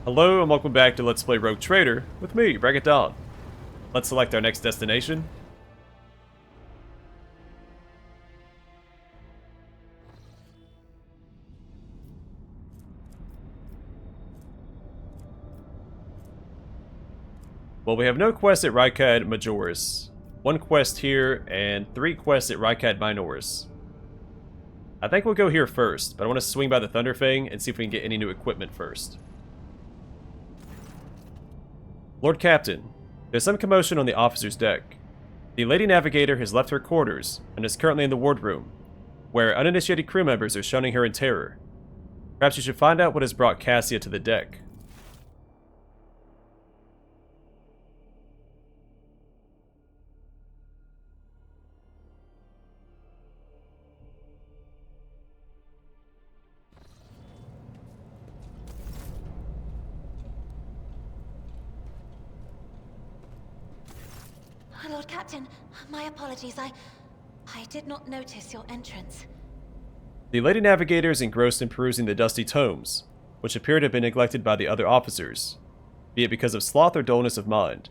Hello and welcome back to Let's Play Rogue Trader with me, Ragged Dawn. Let's select our next destination. Well, we have no quest at Rykad Majoris, 1 quest here, and 3 quests at Rykad Minoris. I think we'll go here first, but I want to swing by the Thunderfang and see if we can get any new equipment first. Lord Captain, there's some commotion on the officer's deck. The Lady Navigator has left her quarters and is currently in the wardroom, where uninitiated crew members are shunning her in terror. Perhaps you should find out what has brought Cassia to the deck. Lord Captain, my apologies. I did not notice your entrance. The Lady Navigator is engrossed in perusing the dusty tomes, which appear to have been neglected by the other officers, be it because of sloth or dullness of mind.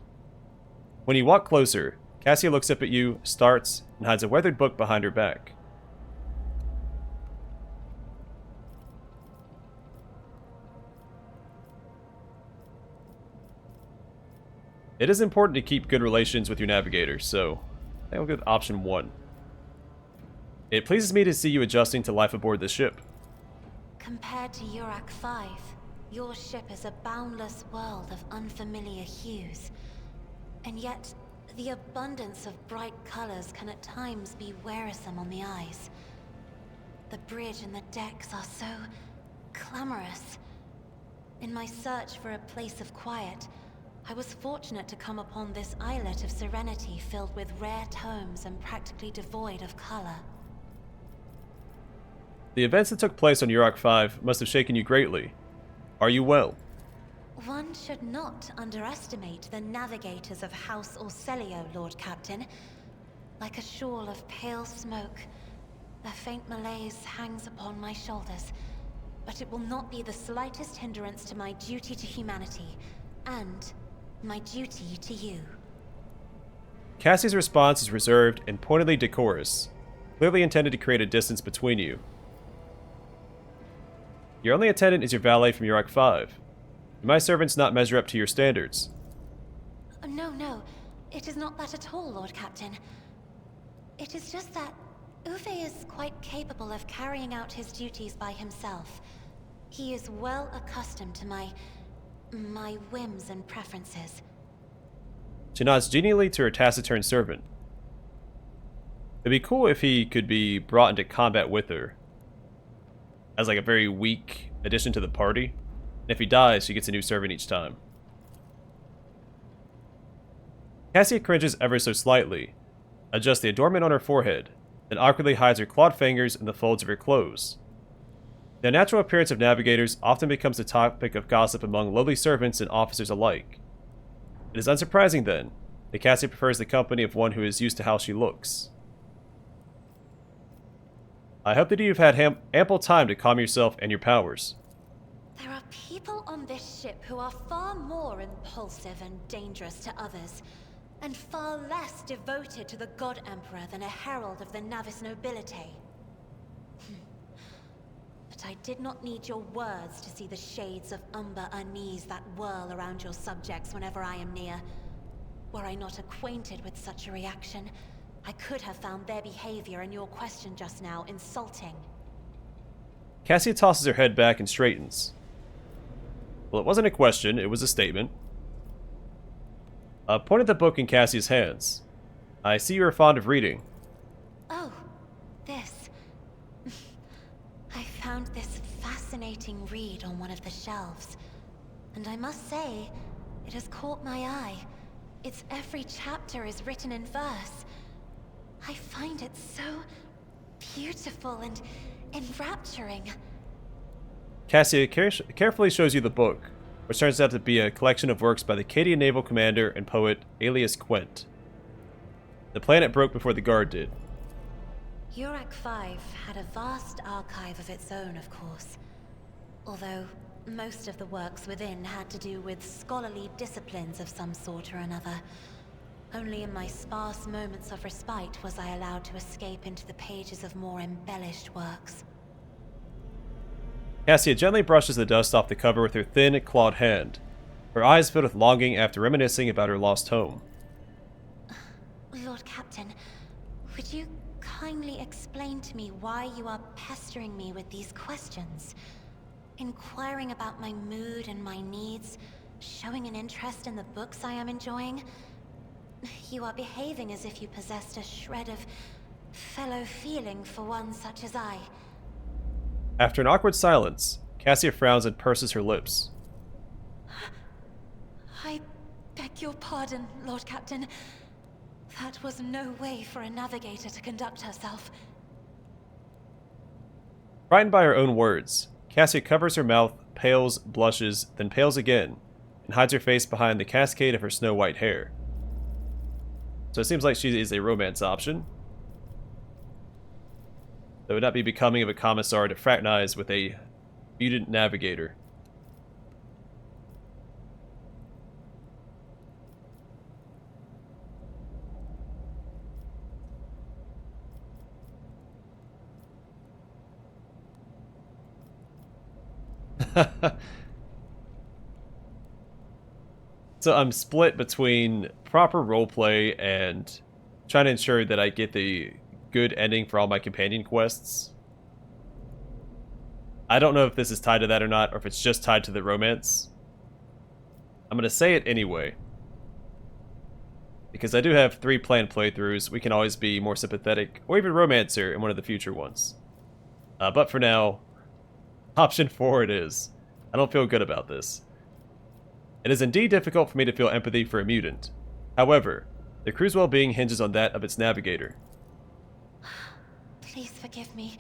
When you walk closer, Cassia looks up at you, starts, and hides a weathered book behind her back. It is important to keep good relations with your navigator, so I think I'll go with option 1. It pleases me to see you adjusting to life aboard the ship. Compared to Urak 5, your ship is a boundless world of unfamiliar hues. And yet, the abundance of bright colors can at times be wearisome on the eyes. The bridge and the decks are so clamorous. In my search for a place of quiet, I was fortunate to come upon this islet of serenity filled with rare tomes and practically devoid of color. The events that took place on Urak 5 must have shaken you greatly. Are you well? One should not underestimate the navigators of House Orselio, Lord Captain. Like a shawl of pale smoke, a faint malaise hangs upon my shoulders, but it will not be the slightest hindrance to my duty to humanity, and my duty to you. Cassie's response is reserved and pointedly decorous, clearly intended to create a distance between you. Your only attendant is your valet from Urak 5. Do my servants not measure up to your standards? No, it is not that at all, Lord Captain. It is just that Uwe is quite capable of carrying out his duties by himself. He is well accustomed to my whims and preferences. She nods genially to her taciturn servant. It'd be cool if he could be brought into combat with her, as like a very weak addition to the party. And if he dies, she gets a new servant each time. Cassia cringes ever so slightly, adjusts the adornment on her forehead, then awkwardly hides her clawed fingers in the folds of her clothes. The unnatural appearance of navigators often becomes a topic of gossip among lowly servants and officers alike. It is unsurprising, then, that Cassia prefers the company of one who is used to how she looks. I hope that you've had ample time to calm yourself and your powers. There are people on this ship who are far more impulsive and dangerous to others, and far less devoted to the God Emperor than a herald of the Navis nobility. But I did not need your words to see the shades of umber unease that whirl around your subjects whenever I am near. Were I not acquainted with such a reaction, I could have found their behavior and your question just now insulting. Cassia tosses her head back and straightens. Well, it wasn't a question, it was a statement. Point at the book in Cassia's hands. I see you are fond of reading. Oh, this. I found this fascinating read on one of the shelves, and I must say, it has caught my eye. Its every chapter is written in verse. I find it so beautiful and enrapturing. Cassia carefully shows you the book, which turns out to be a collection of works by the Cadian naval commander and poet Aelius Quent. The planet broke before the Guard did. Urak 5 had a vast archive of its own, of course. Although, most of the works within had to do with scholarly disciplines of some sort or another. Only in my sparse moments of respite was I allowed to escape into the pages of more embellished works. Cassia gently brushes the dust off the cover with her thin, clawed hand, her eyes filled with longing after reminiscing about her lost home. Lord Captain, would you kindly explain to me why you are pestering me with these questions? Inquiring about my mood and my needs, showing an interest in the books I am enjoying. You are behaving as if you possessed a shred of fellow feeling for one such as I. After an awkward silence, Cassia frowns and purses her lips. I beg your pardon, Lord Captain. That was no way for a navigator to conduct herself. Frightened by her own words, Cassia covers her mouth, pales, blushes, then pales again, and hides her face behind the cascade of her snow-white hair. So it seems like she is a romance option. It would not be becoming of a commissar to fraternize with a mutant navigator. So I'm split between proper roleplay and trying to ensure that I get the good ending for all my companion quests. I don't know if this is tied to that or not, or if it's just tied to the romance. I'm going to say it anyway. Because I do have 3 planned playthroughs, we can always be more sympathetic, or even romancer in one of the future ones. But for now, option 4 it is. I don't feel good about this. It is indeed difficult for me to feel empathy for a mutant. However, the crew's well-being hinges on that of its navigator. Please forgive me.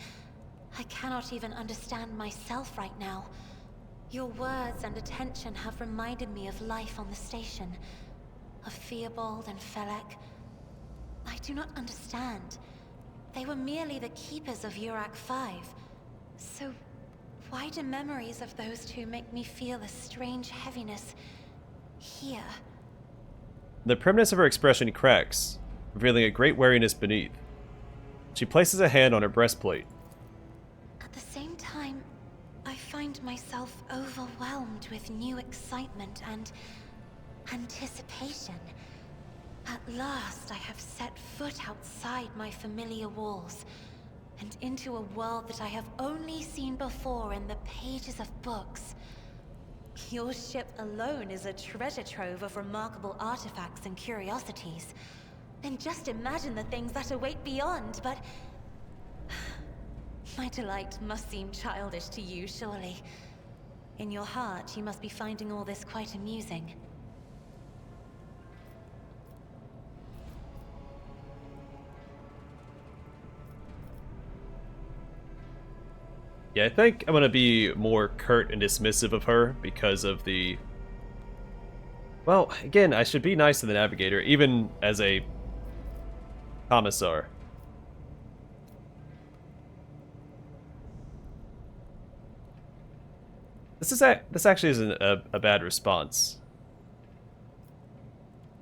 I cannot even understand myself right now. Your words and attention have reminded me of life on the station. Of Theobald and Felek. I do not understand. They were merely the keepers of Urak 5. So why do memories of those two make me feel a strange heaviness here? The primness of her expression cracks, revealing a great wariness beneath. She places a hand on her breastplate. At the same time, I find myself overwhelmed with new excitement and anticipation. At last, I have set foot outside my familiar walls, and into a world that I have only seen before in the pages of books. Your ship alone is a treasure trove of remarkable artifacts and curiosities. And just imagine the things that await beyond, but... my delight must seem childish to you, surely. In your heart, you must be finding all this quite amusing. Yeah, I think I'm going to be more curt and dismissive of her because of the... Well, again, I should be nice to the navigator, even as a commissar. This actually isn't a bad response.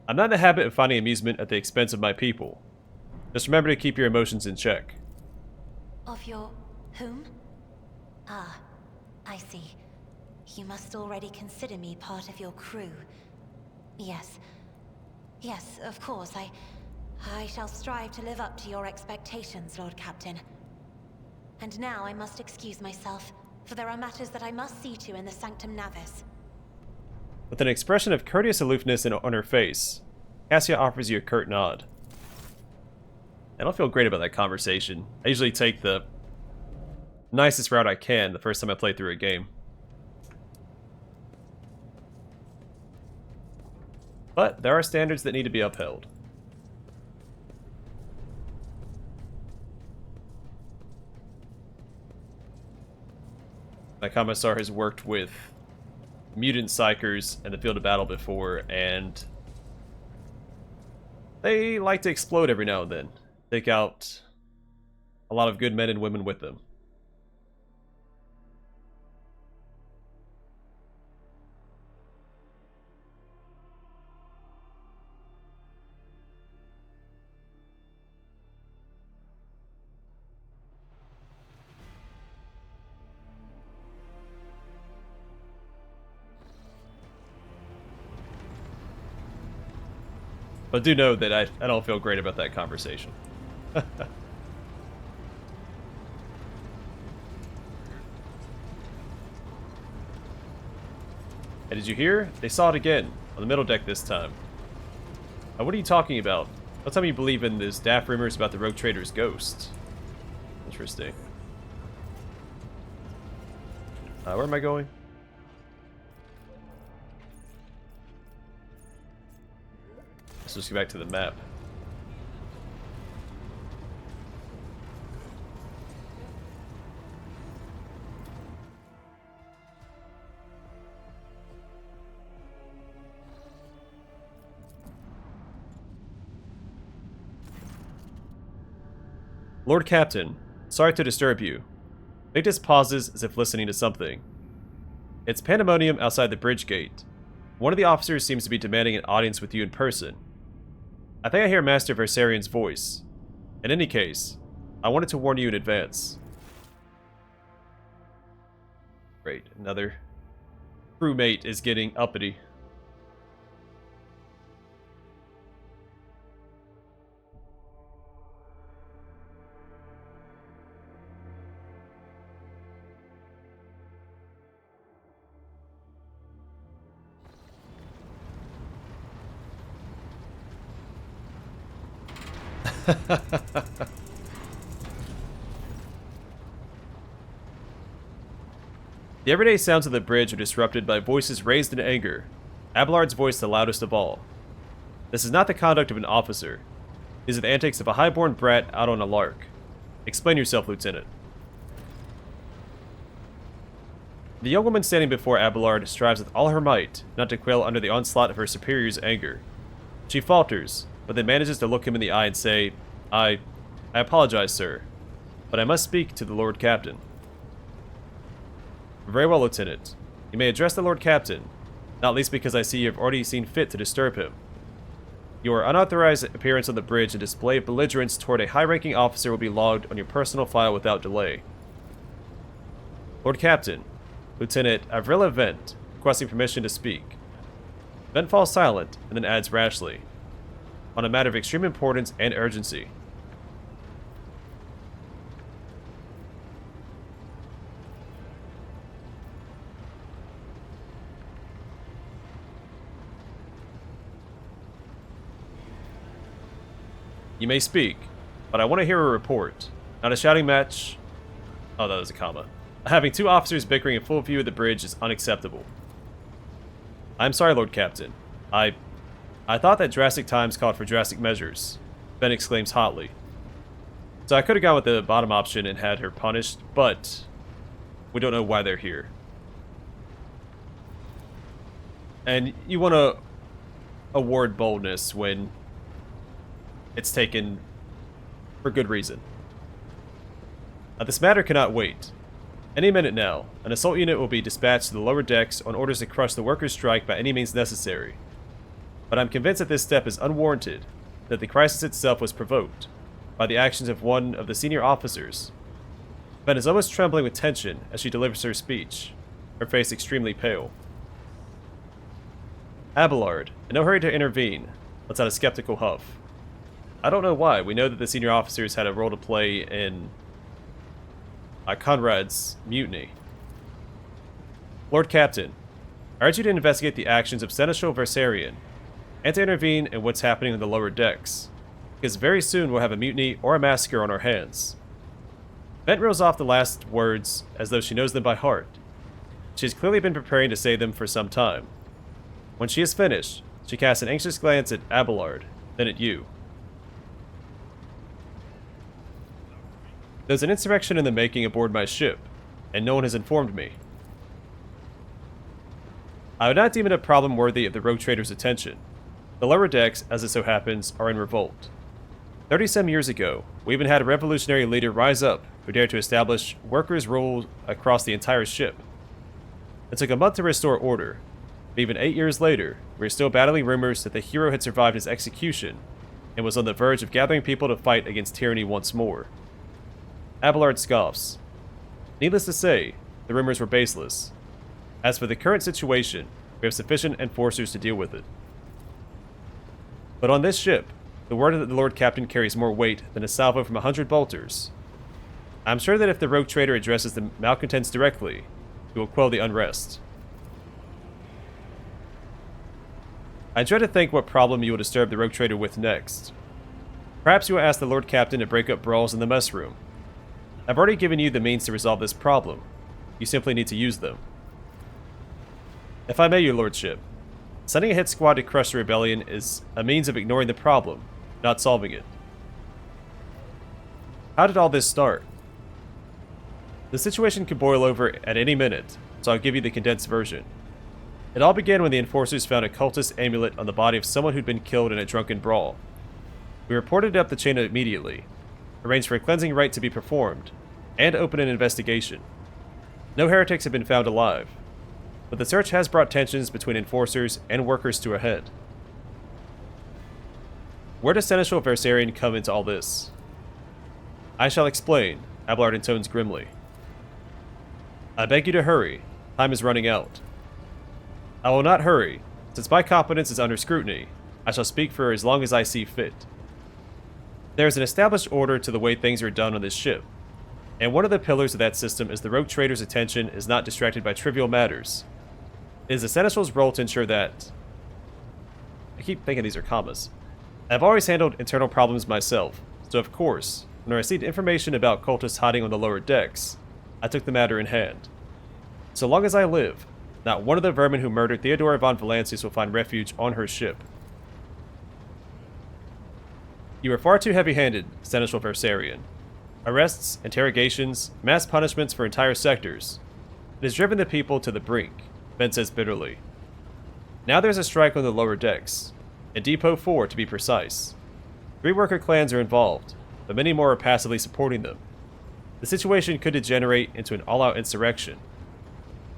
I'm not in the habit of finding amusement at the expense of my people. Just remember to keep your emotions in check. Of your... whom? Ah, I see. You must already consider me part of your crew. Yes. Yes, of course, I shall strive to live up to your expectations, Lord Captain. And now I must excuse myself, for there are matters that I must see to in the Sanctum Navis. With an expression of courteous aloofness on her face, Cassia offers you a curt nod. I don't feel great about that conversation. I usually take the nicest route I can the first time I play through a game. But there are standards that need to be upheld. My commissar has worked with mutant psychers in the field of battle before, and they like to explode every now and then. Take out a lot of good men and women with them. But do know that I don't feel great about that conversation. And did you hear? They saw it again, on the middle deck this time. What are you talking about? Don't tell me you believe in these daft rumors about the rogue trader's ghost. Interesting. Where am I going? Let's just go back to the map. Lord Captain, sorry to disturb you. Victus pauses as if listening to something. It's pandemonium outside the bridge gate. One of the officers seems to be demanding an audience with you in person. I think I hear Master Versarian's voice. In any case, I wanted to warn you in advance. Great, another crewmate is getting uppity. The everyday sounds of the bridge are disrupted by voices raised in anger. Abelard's voice the loudest of all. This is not the conduct of an officer. These are the antics of a highborn brat out on a lark. Explain yourself, Lieutenant. The young woman standing before Abelard strives with all her might not to quail under the onslaught of her superior's anger. She falters, but then manages to look him in the eye and say, I apologize, sir, but I must speak to the Lord Captain. Very well, Lieutenant. You may address the Lord Captain, not least because I see you have already seen fit to disturb him. Your unauthorized appearance on the bridge and display of belligerence toward a high-ranking officer will be logged on your personal file without delay. Lord Captain, Lieutenant Avrila Vent, requesting permission to speak. Vent falls silent, and then adds rashly, on a matter of extreme importance and urgency. You may speak, but I want to hear a report, not a shouting match. Oh, that was a comma. Having two officers bickering in full view of the bridge is unacceptable. I'm sorry, Lord Captain. I thought that drastic times called for drastic measures, Ben exclaims hotly. So I could have gone with the bottom option and had her punished, but we don't know why they're here. And you want to award boldness when it's taken for good reason. This matter cannot wait. Any minute now, an assault unit will be dispatched to the lower decks on orders to crush the workers' strike by any means necessary. But I'm convinced that this step is unwarranted, that the crisis itself was provoked by the actions of one of the senior officers. Ben is almost trembling with tension as she delivers her speech, her face extremely pale. Abelard, in no hurry to intervene, lets out a skeptical huff. I don't know why. We know that the senior officers had a role to play in Conrad's mutiny. Lord Captain, I urge you to investigate the actions of Seneschal Versarian and to intervene in what's happening on the lower decks, because very soon we'll have a mutiny or a massacre on our hands. Bent reels off the last words as though she knows them by heart. She has clearly been preparing to say them for some time. When she is finished, she casts an anxious glance at Abelard, then at you. There's an insurrection in the making aboard my ship, and no one has informed me. I would not deem it a problem worthy of the rogue trader's attention. The lower decks, as it so happens, are in revolt. 30-some years ago, we even had a revolutionary leader rise up who dared to establish workers' rule across the entire ship. It took a month to restore order, but even 8 years later, we are still battling rumors that the hero had survived his execution and was on the verge of gathering people to fight against tyranny once more. Abelard scoffs. Needless to say, the rumors were baseless. As for the current situation, we have sufficient enforcers to deal with it. But on this ship, the word that the Lord Captain carries more weight than a salvo from 100 bolters. I'm sure that if the rogue trader addresses the malcontents directly, he will quell the unrest. I dread to think what problem you will disturb the rogue trader with next. Perhaps you will ask the Lord Captain to break up brawls in the mess room. I've already given you the means to resolve this problem. You simply need to use them. If I may, your lordship, sending a hit squad to crush the rebellion is a means of ignoring the problem, not solving it. How did all this start? The situation could boil over at any minute, so I'll give you the condensed version. It all began when the enforcers found a cultist amulet on the body of someone who'd been killed in a drunken brawl. We reported it up the chain immediately, arranged for a cleansing rite to be performed, and opened an investigation. No heretics have been found alive, but the search has brought tensions between enforcers and workers to a head. Where does Seneschal Versarion come into all this? I shall explain, Abelard intones grimly. I beg you to hurry. Time is running out. I will not hurry. Since my competence is under scrutiny, I shall speak for as long as I see fit. There is an established order to the way things are done on this ship, and one of the pillars of that system is the rogue trader's attention is not distracted by trivial matters. It is the Seneschal's role to ensure that... I keep thinking these are commas. I've always handled internal problems myself, so of course, when I received information about cultists hiding on the lower decks, I took the matter in hand. So long as I live, not one of the vermin who murdered Theodora von Valancius will find refuge on her ship. You are far too heavy-handed, Seneschal Versarion. Arrests, interrogations, mass punishments for entire sectors. It has driven the people to the brink, Ben says bitterly. Now there's a strike on the lower decks, in Depot 4 to be precise. 3 worker clans are involved, but many more are passively supporting them. The situation could degenerate into an all-out insurrection.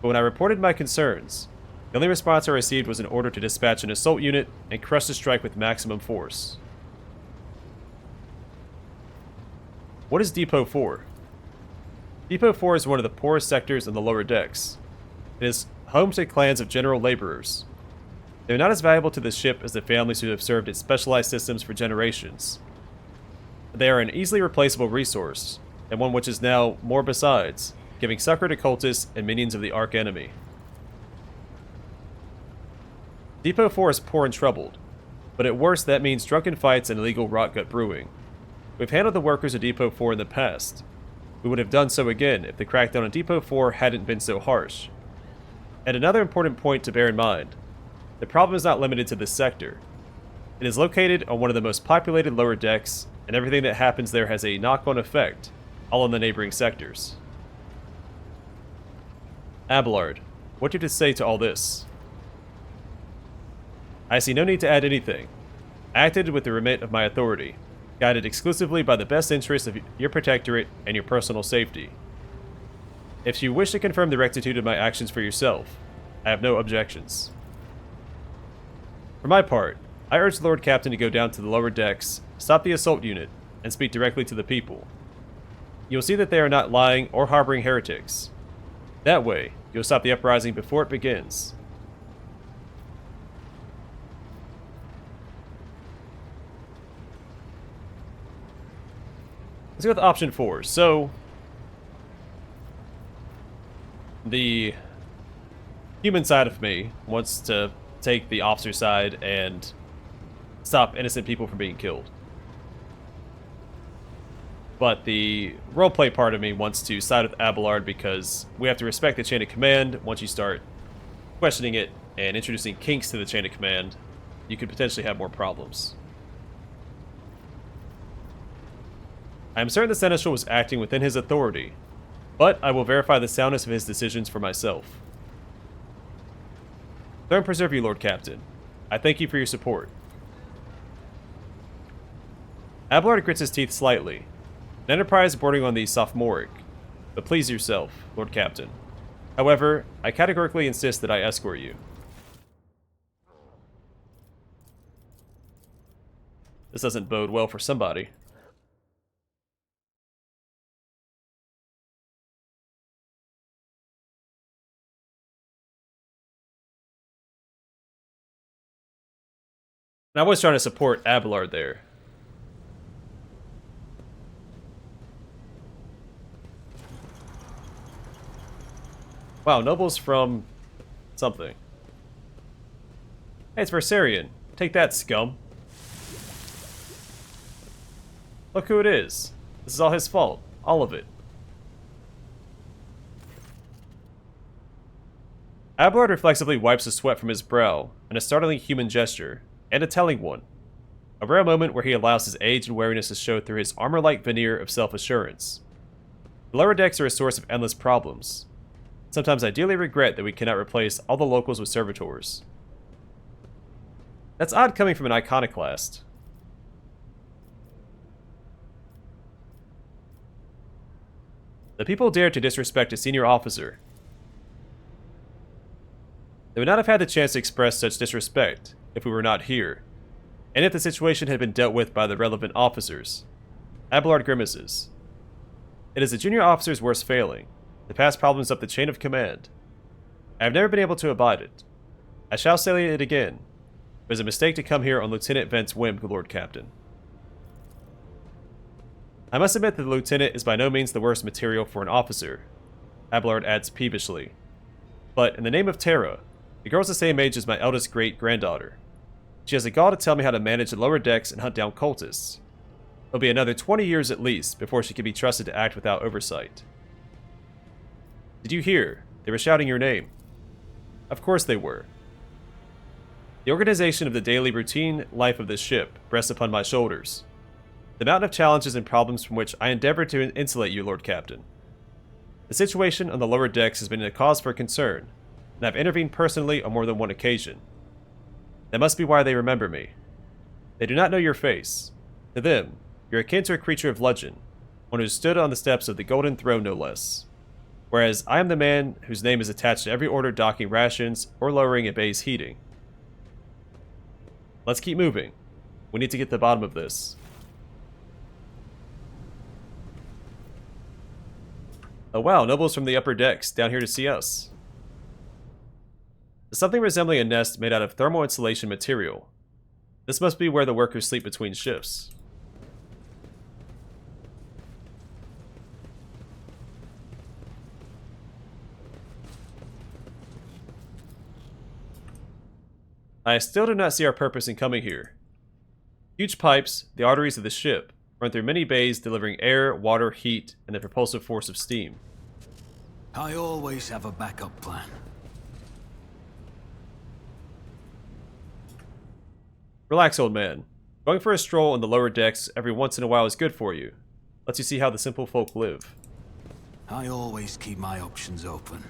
But when I reported my concerns, the only response I received was an order to dispatch an assault unit and crush the strike with maximum force. What is Depot 4? Depot 4 is one of the poorest sectors in the lower decks. It is home to clans of general laborers. They are not as valuable to the ship as the families who have served its specialized systems for generations. They are an easily replaceable resource, and one which is now more besides, giving succor to cultists and minions of the Arch Enemy. Depot 4 is poor and troubled, but at worst that means drunken fights and illegal rotgut brewing. We've handled the workers of Depot 4 in the past. We would have done so again if the crackdown on Depot 4 hadn't been so harsh. And another important point to bear in mind, the problem is not limited to this sector. It is located on one of the most populated lower decks, and everything that happens there has a knock-on effect, all in the neighboring sectors. Abelard, what do you have to say to all this? I see no need to add anything. I acted with the remit of my authority, guided exclusively by the best interests of your protectorate and your personal safety. If you wish to confirm the rectitude of my actions for yourself, I have no objections. For my part, I urge the Lord Captain to go down to the lower decks, stop the assault unit, and speak directly to the people. You'll see that they are not lying or harboring heretics. That way, you'll stop the uprising before it begins. Let's go with option 4. So, the human side of me wants to take the officer side and stop innocent people from being killed. But the roleplay part of me wants to side with Abelard because we have to respect the chain of command. Once you start questioning it and introducing kinks to the chain of command, you could potentially have more problems. I am certain the Seneschal was acting within his authority, but I will verify the soundness of his decisions for myself. Throne preserve you, Lord Captain. I thank you for your support. Abelard grits his teeth slightly. An enterprise bordering on the sophomoric, but please yourself, Lord Captain. However, I categorically insist that I escort you. This doesn't bode well for somebody. And I was trying to support Abelard there. Wow, nobles from something. Hey, it's Versarion. Take that, scum. Look who it is. This is all his fault. All of it. Abelard reflexively wipes the sweat from his brow in a startling human gesture, and a telling one. A rare moment where he allows his age and wariness to show through his armor-like veneer of self-assurance. The lower decks are a source of endless problems. Sometimes I dearly regret that we cannot replace all the locals with servitors. That's odd coming from an iconoclast. The people dared to disrespect a senior officer. They would not have had the chance to express such disrespect if we were not here, and if the situation had been dealt with by the relevant officers. Abelard grimaces. It is the junior officer's worst failing, to pass problems up the chain of command. I have never been able to abide it. I shall say it again. It was a mistake to come here on Lieutenant Vent's whim, Lord Captain. I must admit that the lieutenant is by no means the worst material for an officer, Abelard adds peevishly. But in the name of Terra, the girl's the same age as my eldest great-granddaughter. She has the gall to tell me how to manage the lower decks and hunt down cultists. It'll be another 20 years at least before she can be trusted to act without oversight. Did you hear? They were shouting your name. Of course they were. The organization of the daily routine life of this ship rests upon my shoulders. The mountain of challenges and problems from which I endeavor to insulate you, Lord Captain. The situation on the lower decks has been a cause for concern, and I've intervened personally on more than one occasion. That must be why they remember me. They do not know your face. To them, you're akin to a creature of legend, one who stood on the steps of the Golden Throne no less. Whereas I am the man whose name is attached to every order docking rations or lowering a bay's heating. Let's keep moving. We need to get to the bottom of this. Oh wow, nobles from the upper decks, down here to see us. Something resembling a nest made out of thermal insulation material. This must be where the workers sleep between shifts. I still do not see our purpose in coming here. Huge pipes, the arteries of the ship, run through many bays delivering air, water, heat, and the propulsive force of steam. I always have a backup plan. Relax, old man. Going for a stroll on the lower decks every once in a while is good for you. Lets you see how the simple folk live. I always keep my options open.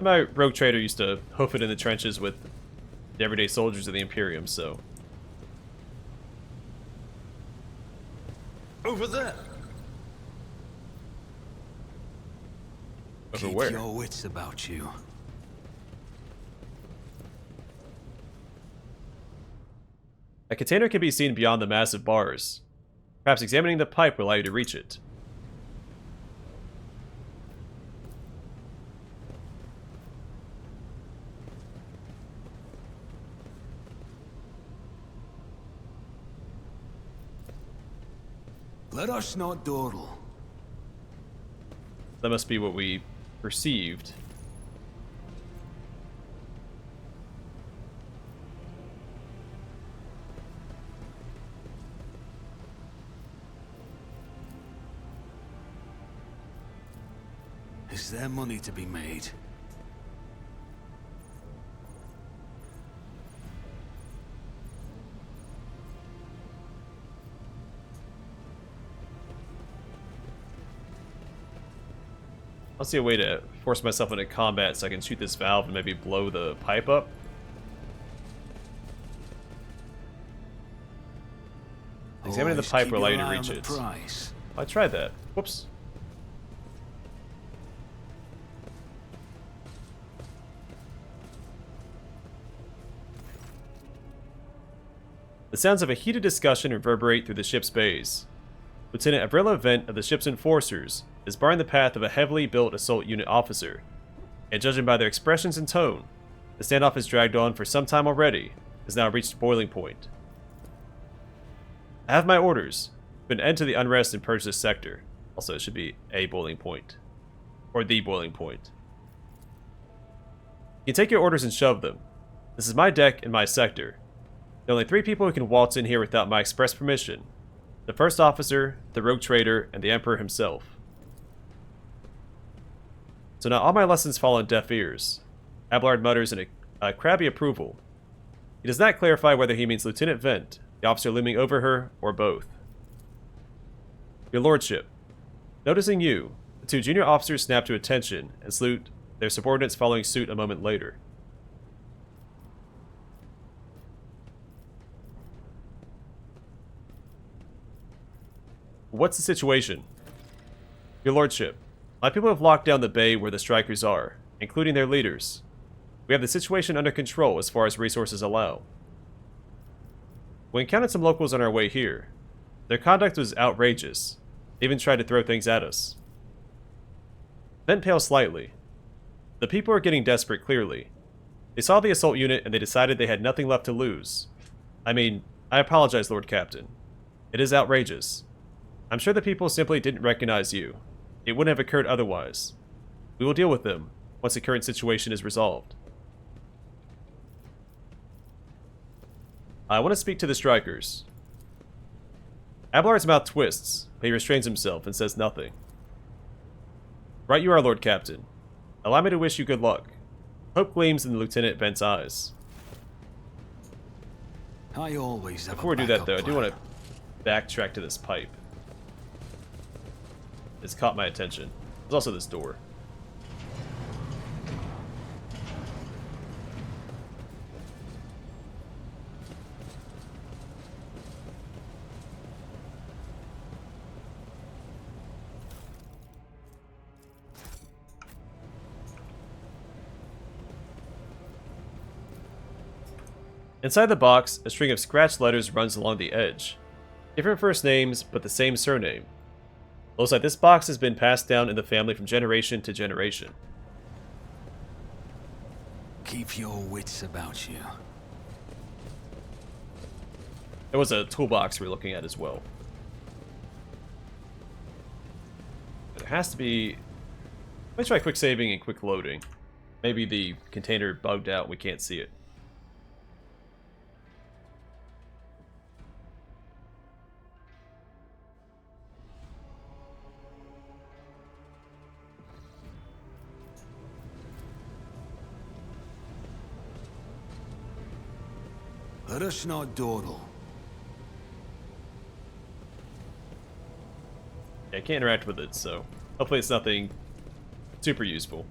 My rogue trader used to hoof it in the trenches with the everyday soldiers of the Imperium, so... Over there! Over Keep where? your wits about you. A container can be seen beyond the massive bars. Perhaps examining the pipe will allow you to reach it. Let us not dawdle. That must be what we perceived. Is there money to be made? I'll see a way to force myself into combat so I can shoot this valve and maybe blow the pipe up. Examining the Always pipe keep will allow you your to eye on reach the it. prize. I tried that. Whoops. The sounds of a heated discussion reverberate through the ship's bays. Lieutenant Avrilla Vent of the ship's enforcers is barring the path of a heavily built assault unit officer, and judging by their expressions and tone, The standoff has dragged on for some time already, has now reached boiling point. I have my orders. Put an end to the unrest and purge this sector. Also, it should be a boiling point. Or the boiling point. You can take your orders and shove them. This is my deck and my sector. There are only 3 people who can waltz in here without my express permission. The first officer, the rogue trader, and the Emperor himself. So now all my lessons fall on deaf ears. Abelard mutters in a crabby approval. He does not clarify whether he means Lieutenant Vent, the officer looming over her, or both. Your Lordship. Noticing you, the 2 junior officers snap to attention and salute, their subordinates following suit a moment later. What's the situation? Your Lordship, my people have locked down the bay where the strikers are, including their leaders. We have the situation under control as far as resources allow. We encountered some locals on our way here. Their conduct was outrageous. They even tried to throw things at us. Vent paled slightly. The people are getting desperate, clearly. They saw the assault unit and they decided they had nothing left to lose. I mean, I apologize, Lord Captain. It is outrageous. I'm sure the people simply didn't recognize you. It wouldn't have occurred otherwise. We will deal with them once the current situation is resolved. I want to speak to the strikers. Abelard's mouth twists, but he restrains himself and says nothing. Right you are, Lord Captain. Allow me to wish you good luck. Hope gleams in the Lieutenant Vent's eyes. I always have Before we do that, though, I do want to backtrack to this pipe. It's caught my attention. There's also this door. Inside the box, a string of scratched letters runs along the edge. Different first names, but the same surname. Looks like this box has been passed down in the family from generation to generation. Keep your wits about you. There was a toolbox we were looking at as well. But it has to be... Let me try quick saving and quick loading. Maybe the container bugged out and we can't see it. Let us not dawdle. Yeah, I can't interact with it, so hopefully it's nothing super useful.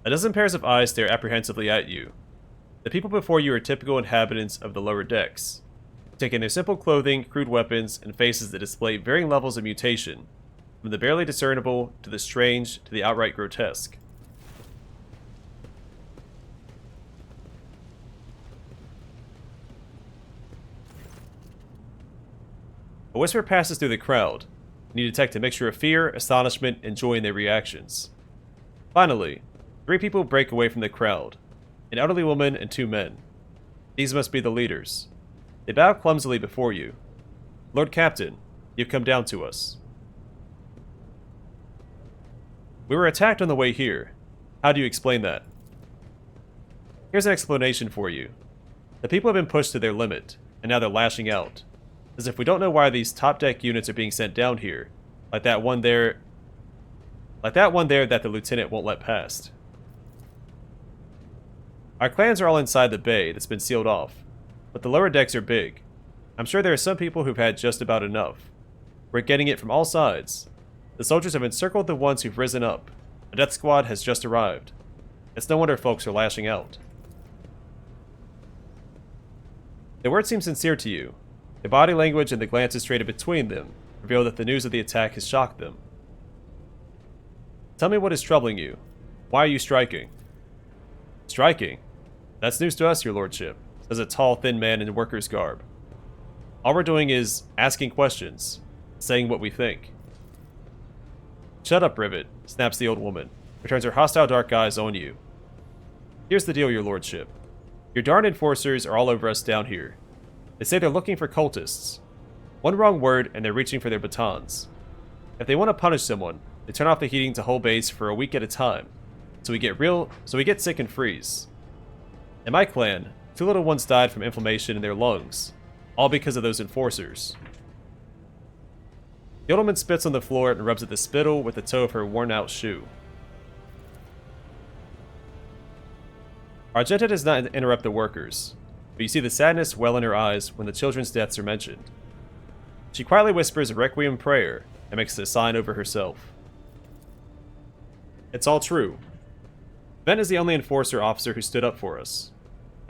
A dozen pairs of eyes stare apprehensively at you. The people before you are typical inhabitants of the lower decks, taking their simple clothing, crude weapons, and faces that display varying levels of mutation, from the barely discernible to the strange to the outright grotesque. A whisper passes through the crowd, and you detect a mixture of fear, astonishment, and joy in their reactions. Finally, 3 people break away from the crowd, an elderly woman and 2 men. These must be the leaders. They bow clumsily before you. Lord Captain, you've come down to us. We were attacked on the way here. How do you explain that? Here's an explanation for you. The people have been pushed to their limit, and now they're lashing out. As if we don't know why these top deck units are being sent down here, like that one there that the lieutenant won't let past. Our clans are all inside the bay that's been sealed off, but the lower decks are big. I'm sure there are some people who've had just about enough. We're getting it from all sides. The soldiers have encircled the ones who've risen up. A death squad has just arrived. It's no wonder folks are lashing out. The words seem sincere to you. The body language and the glances traded between them reveal that the news of the attack has shocked them. Tell me what is troubling you. Why are you striking? Striking? That's news to us, your lordship, says a tall, thin man in worker's garb. All we're doing is asking questions, saying what we think. Shut up, Rivet, snaps the old woman, who turns her hostile dark eyes on you. Here's the deal, your lordship. Your darn enforcers are all over us down here. They say they're looking for cultists. One wrong word and they're reaching for their batons. If they want to punish someone, they turn off the heating to whole base for a week at a time. So we get sick and freeze. In my clan, 2 little ones died from inflammation in their lungs, all because of those enforcers. The old woman spits on the floor and rubs at the spittle with the toe of her worn-out shoe. Argenta does not interrupt the workers, but you see the sadness well in her eyes when the children's deaths are mentioned. She quietly whispers a requiem prayer and makes a sign over herself. It's all true. Ben is the only enforcer officer who stood up for us.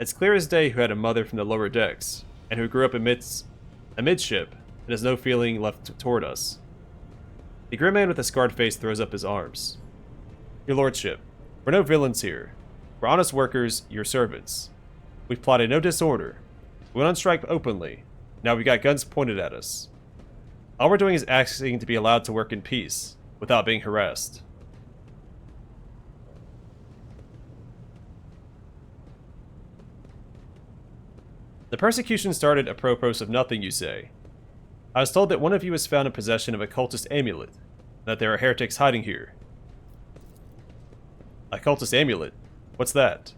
It's clear as day who had a mother from the lower decks, and who grew up amidship, and has no feeling left toward us. The grim man with the scarred face throws up his arms. Your lordship, we're no villains here. We're honest workers, your servants. We've plotted no disorder. We went on strike openly. Now we've got guns pointed at us. All we're doing is asking to be allowed to work in peace, without being harassed. The persecution started apropos of nothing, you say. I was told that one of you was found in possession of a cultist amulet, and that there are heretics hiding here. A cultist amulet? What's that?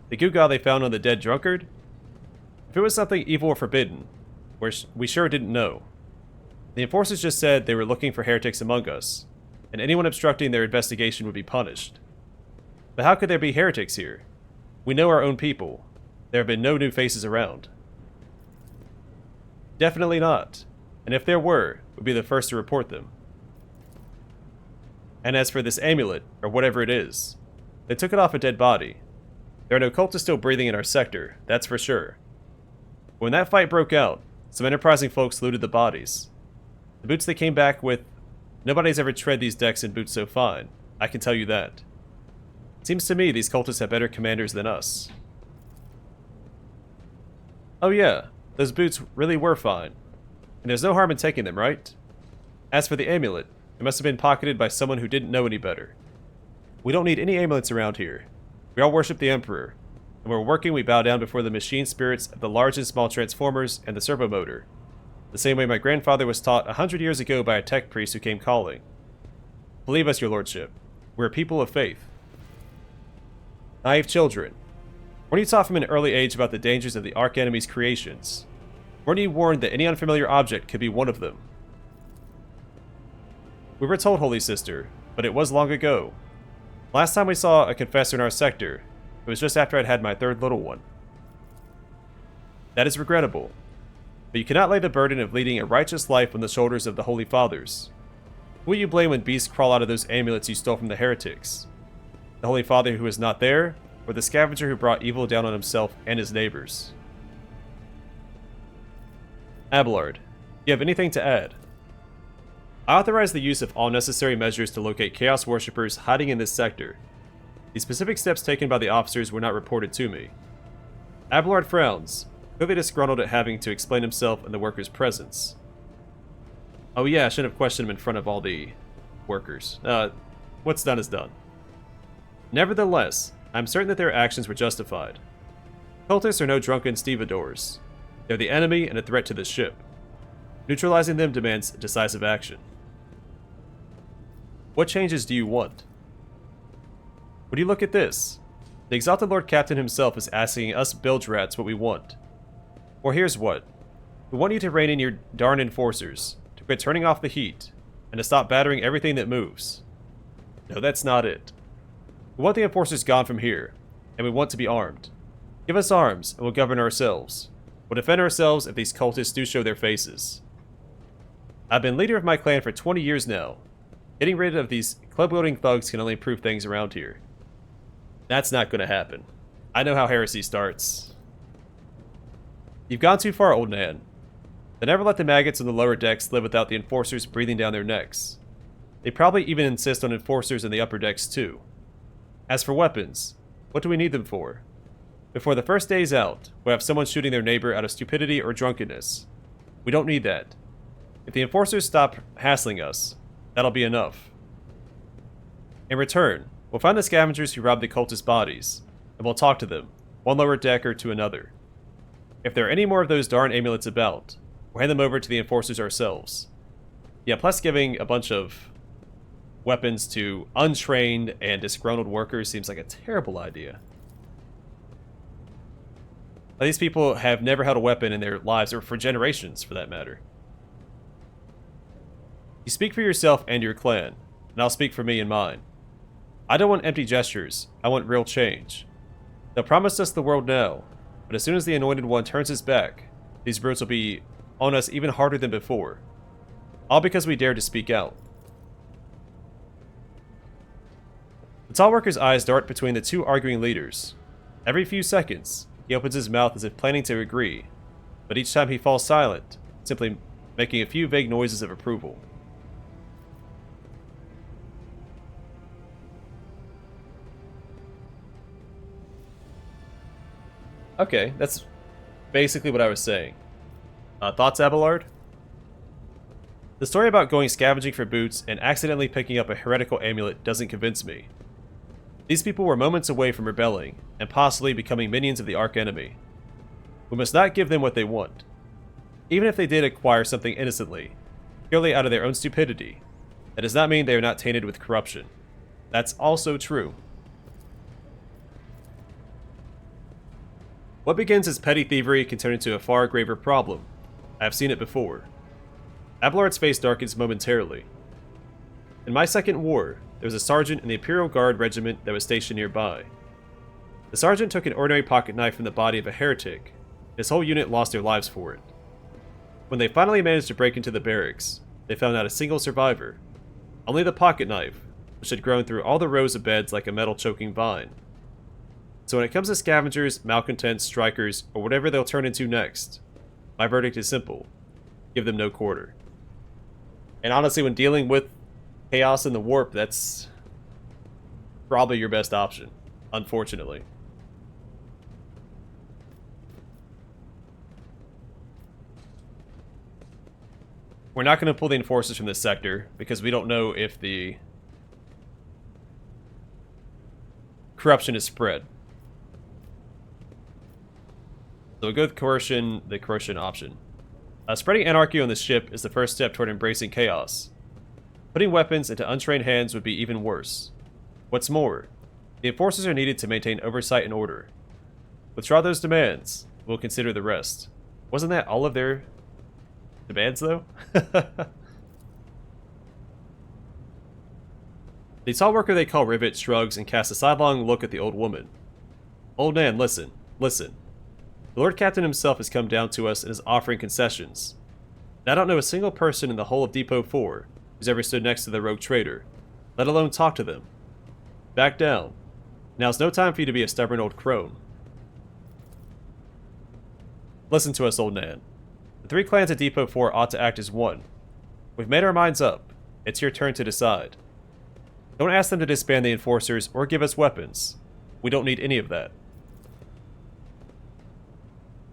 The gewgaw they found on the dead drunkard? If it was something evil or forbidden, we sure didn't know. The enforcers just said they were looking for heretics among us, and anyone obstructing their investigation would be punished. But how could there be heretics here? We know our own people. There have been no new faces around. Definitely not. And if there were, we'd be the first to report them. And as for this amulet, or whatever it is, they took it off a dead body. There are no cultists still breathing in our sector, that's for sure. When that fight broke out, some enterprising folks looted the bodies. The boots they came back with, nobody's ever tread these decks in boots so fine, I can tell you that. Seems to me these cultists have better commanders than us. Oh yeah, those boots really were fine. And there's no harm in taking them, right? As for the amulet, it must have been pocketed by someone who didn't know any better. We don't need any amulets around here. We all worship the Emperor. And when we're working, we bow down before the machine spirits of the large and small transformers and the servo motor. The same way my grandfather was taught 100 years ago by a tech priest who came calling. Believe us, your lordship. We're a people of faith. Naive children. Weren't you taught from an early age about the dangers of the Arch-Enemy's creations? Weren't you warned that any unfamiliar object could be one of them? We were told, Holy Sister, but it was long ago. Last time we saw a confessor in our sector, it was just after I'd had my 3rd little one. That is regrettable, but you cannot lay the burden of leading a righteous life on the shoulders of the Holy Fathers. Who will you blame when beasts crawl out of those amulets you stole from the heretics? The Holy Father who is not there, or the scavenger who brought evil down on himself and his neighbors? Abelard, do you have anything to add? I authorize the use of all necessary measures to locate Chaos Worshippers hiding in this sector. The specific steps taken by the officers were not reported to me. Abelard frowns, clearly disgruntled at having to explain himself in the workers' presence. Oh yeah, I should have questioned him in front of all the workers. What's done is done. Nevertheless, I'm certain that their actions were justified. Cultists are no drunken stevedores. They're the enemy and a threat to the ship. Neutralizing them demands decisive action. What changes do you want? Would you look at this? The Exalted Lord Captain himself is asking us bilge rats what we want. Or here's what. We want you to rein in your darn enforcers, to quit turning off the heat, and to stop battering everything that moves. No, that's not it. We want the enforcers gone from here, and we want to be armed. Give us arms, and we'll govern ourselves. We'll defend ourselves if these cultists do show their faces. I've been leader of my clan for 20 years now. Getting rid of these club-wielding thugs can only improve things around here. That's not going to happen. I know how heresy starts. You've gone too far, old man. They never let the maggots on the lower decks live without the enforcers breathing down their necks. They probably even insist on enforcers in the upper decks too. As for weapons, what do we need them for? Before the first day's out, we'll have someone shooting their neighbor out of stupidity or drunkenness. We don't need that. If the enforcers stop hassling us, that'll be enough. In return, we'll find the scavengers who robbed the cultist bodies, and we'll talk to them, one lower decker to another. If there are any more of those darn amulets about, we'll hand them over to the enforcers ourselves. Yeah, plus giving a bunch of weapons to untrained and disgruntled workers seems like a terrible idea. These people have never held a weapon in their lives, or for generations for that matter. You speak for yourself and your clan, and I'll speak for me and mine. I don't want empty gestures, I want real change. They'll promise us the world now, but as soon as the Anointed One turns his back, these brutes will be on us even harder than before. All because we dared to speak out. The tall worker's eyes dart between the two arguing leaders. Every few seconds, he opens his mouth as if planning to agree, but each time he falls silent, simply making a few vague noises of approval. Okay, that's basically what I was saying. Thoughts, Abelard? The story about going scavenging for boots and accidentally picking up a heretical amulet doesn't convince me. These people were moments away from rebelling, and possibly becoming minions of the Arch-Enemy. We must not give them what they want. Even if they did acquire something innocently, purely out of their own stupidity, that does not mean they are not tainted with corruption. That's also true. What begins as petty thievery can turn into a far graver problem. I have seen it before. Abelard's face darkens momentarily. In my second war, there was a sergeant in the Imperial Guard regiment that was stationed nearby. The sergeant took an ordinary pocket knife from the body of a heretic. His whole unit lost their lives for it. When they finally managed to break into the barracks, they found not a single survivor. Only the pocket knife, which had grown through all the rows of beds like a metal-choking vine. So when it comes to scavengers, malcontents, strikers, or whatever they'll turn into next, my verdict is simple. Give them no quarter. And honestly, when dealing with chaos in the warp, that's probably your best option, unfortunately. We're not going to pull the enforcers from this sector, because we don't know if the corruption is spread. So we'll go with coercion, the coercion option. Spreading anarchy on the ship is the first step toward embracing chaos. Putting weapons into untrained hands would be even worse. What's more, the enforcers are needed to maintain oversight and order. Withdraw those demands, we'll consider the rest. Wasn't that all of their demands, though? The tall worker they call Revolt shrugs and casts a sidelong look at the old woman. Old man, listen, listen. The Lord Captain himself has come down to us and is offering concessions. And I don't know a single person in the whole of Depot 4 who's ever stood next to the rogue traitor, let alone talk to them. Back down. Now's no time for you to be a stubborn old crone. Listen to us, old man. The three clans at Depot 4 ought to act as one. We've made our minds up. It's your turn to decide. Don't ask them to disband the enforcers or give us weapons. We don't need any of that.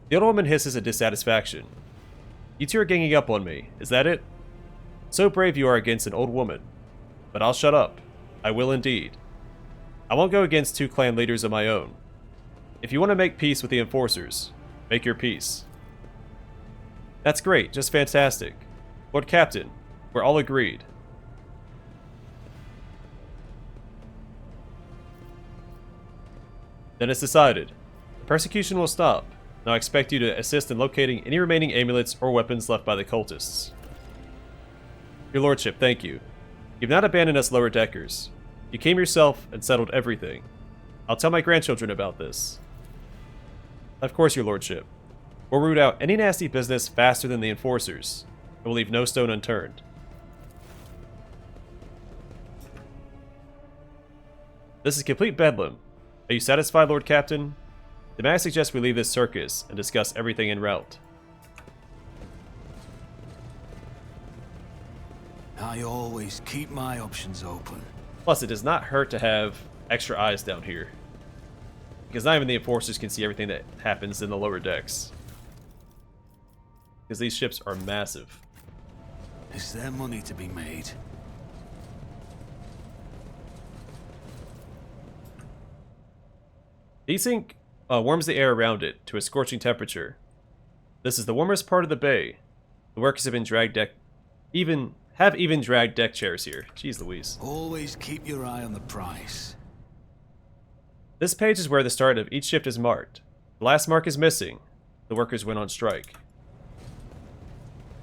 The old woman hisses in dissatisfaction. You two are ganging up on me, is that it? So brave you are against an old woman. But I'll shut up. I will indeed. I won't go against two clan leaders of my own. If you want to make peace with the enforcers, make your peace. That's great, just fantastic. Lord Captain, we're all agreed. Then it's decided. The persecution will stop. Now I expect you to assist in locating any remaining amulets or weapons left by the cultists. Your lordship, thank you. You've not abandoned us lower deckers. You came yourself and settled everything. I'll tell my grandchildren about this. Of course, your lordship. We'll root out any nasty business faster than the enforcers, and we'll leave no stone unturned. This is complete bedlam. Are you satisfied, Lord Captain? Then may I suggest we leave this circus and discuss everything en route. I always keep my options open. Plus, it does not hurt to have extra eyes down here, because not even the enforcers can see everything that happens in the lower decks. because these ships are massive. Is there money to be made? Desync warms the air around it to a scorching temperature. This is the warmest part of the bay. The workers have even dragged deck chairs here. Jeez Louise. Always keep your eye on the price. This page is where the start of each shift is marked. The last mark is missing. The workers went on strike.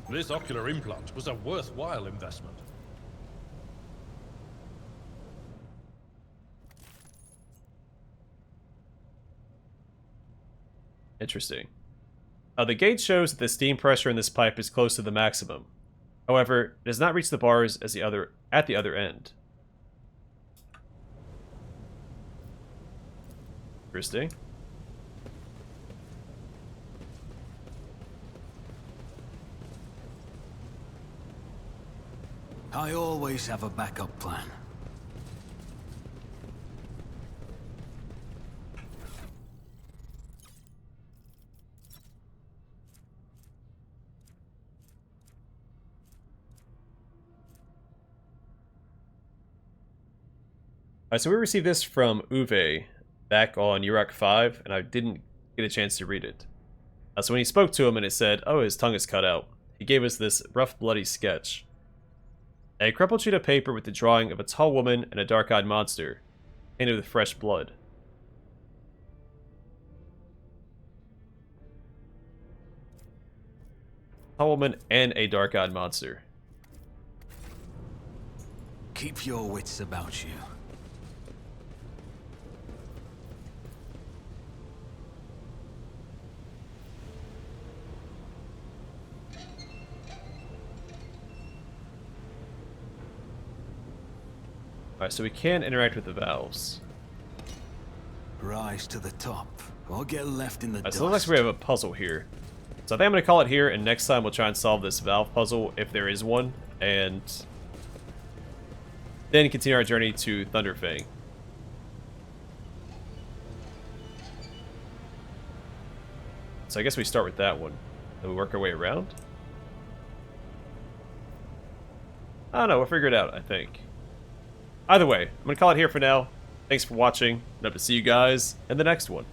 This ocular implant was a worthwhile investment. Interesting. The gauge shows that the steam pressure in this pipe is close to the maximum. However, it does not reach the bars at the other end. Interesting. I always have a backup plan. Alright, so we received this from Uwe back on Uruk 5, and I didn't get a chance to read it. So when he spoke to him and it said, oh, his tongue is cut out, he gave us this rough, bloody sketch. A crumpled sheet of paper with the drawing of a tall woman and a dark-eyed monster, painted with fresh blood. Tall woman and a dark-eyed monster. Keep your wits about you. Alright, so we can interact with the valves. Rise to the top, or get left in the dust. So it looks like we have a puzzle here. So I think I'm going to call it here, and next time we'll try and solve this valve puzzle, if there is one, and then continue our journey to Thunderfang. So I guess we start with that one, and we work our way around. I don't know, we'll figure it out, I think. Either way, I'm going to call it here for now. Thanks for watching, and hope to see you guys in the next one.